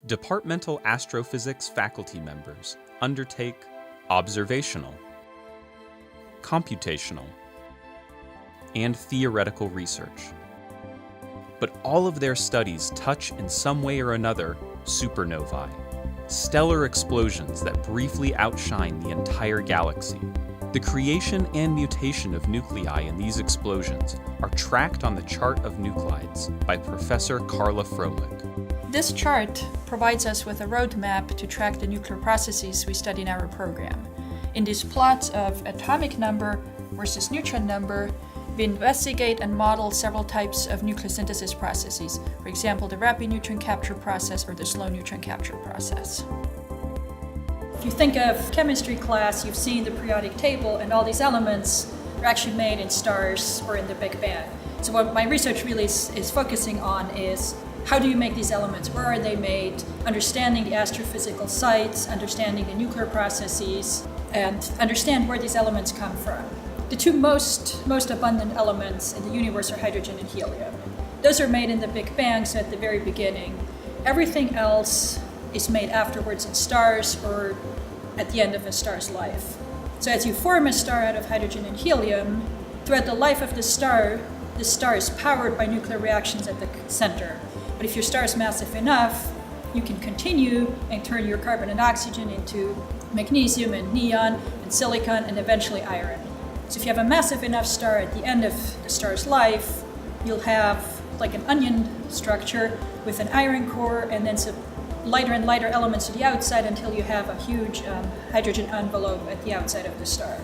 Departmental astrophysics faculty members undertake observational, computational, and theoretical research. But all of their studies touch in some way or another supernovae, stellar explosions that briefly outshine the entire galaxy. The creation and mutation of nuclei in these explosions are tracked on the chart of nuclides by Professor Carla Froelich. This chart provides us with a roadmap to track the nuclear processes we study in our program. In these plots of atomic number versus neutron number, we investigate and model several types of nucleosynthesis processes, for example, the rapid neutron capture process or the slow neutron capture process. If you think of chemistry class, you've seen the periodic table, and all these elements are actually made in stars or in the Big Bang. So what my research really is focusing on is how do you make these elements? Where are they made? Understanding the astrophysical sites, understanding the nuclear processes, and understand where these elements come from. The two most abundant elements in the universe are hydrogen and helium. Those are made in the Big Bang, so at the very beginning. Everything else is made afterwards in stars or at the end of a star's life. So as you form a star out of hydrogen and helium, throughout the life of the star is powered by nuclear reactions at the center. But if your star is massive enough, you can continue and turn your carbon and oxygen into magnesium and neon and silicon and eventually iron. So if you have a massive enough star at the end of the star's life, you'll have like an onion structure with an iron core and then some lighter and lighter elements to the outside until you have a huge hydrogen envelope at the outside of the star.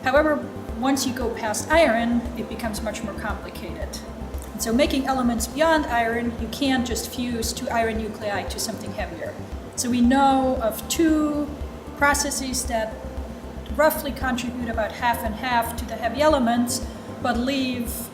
However, once you go past iron, it becomes much more complicated. And so making elements beyond iron, you can't just fuse two iron nuclei to something heavier. So we know of two processes that roughly contribute about half and half to the heavy elements, but leave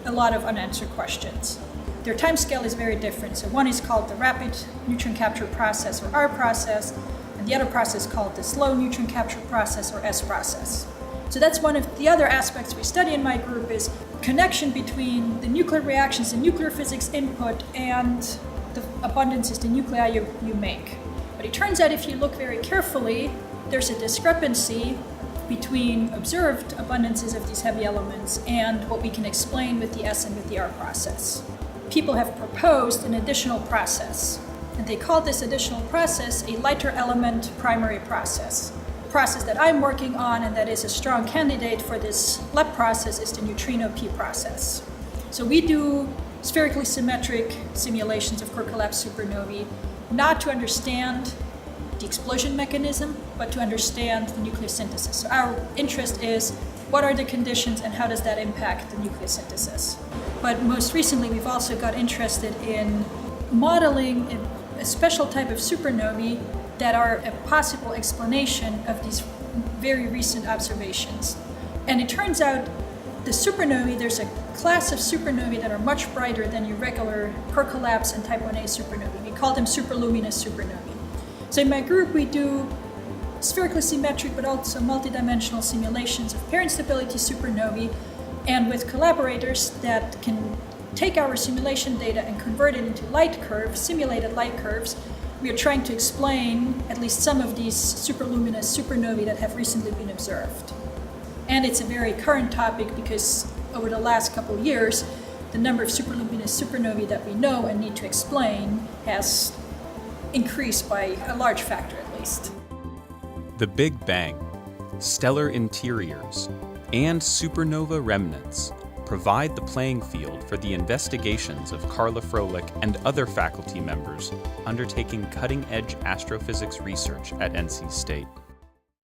a lot of unanswered questions. Their timescale is very different. So one is called the rapid neutron capture process, or R process, and the other process called the slow neutron capture process, or S process. So that's one of the other aspects we study in my group is connection between the nuclear reactions, the nuclear physics input, and the abundances, the nuclei you make. But it turns out if you look very carefully, there's a discrepancy between observed abundances of these heavy elements and what we can explain with the S and with the R process. People have proposed an additional process, and they call this additional process a lighter element primary process. The process that I'm working on and that is a strong candidate for this LEP process is the neutrino P process. So we do spherically symmetric simulations of core collapse supernovae, not to understand the explosion mechanism, but to understand the nucleosynthesis. So our interest is what are the conditions and how does that impact the nucleosynthesis. But most recently, we've also got interested in modeling a special type of supernovae that are a possible explanation of these very recent observations. And it turns out the supernovae, there's a class of supernovae that are much brighter than your regular core collapse and type 1a supernovae. We call them superluminous supernovae. So in my group, we do spherically symmetric but also multidimensional simulations of pair instability supernovae, and with collaborators that can take our simulation data and convert it into light curves, simulated light curves, we are trying to explain at least some of these superluminous supernovae that have recently been observed. And it's a very current topic because over the last couple of years, the number of superluminous supernovae that we know and need to explain has increased by a large factor at least. The Big Bang, stellar interiors, and supernova remnants provide the playing field for the investigations of Carla Froelich and other faculty members undertaking cutting-edge astrophysics research at NC State.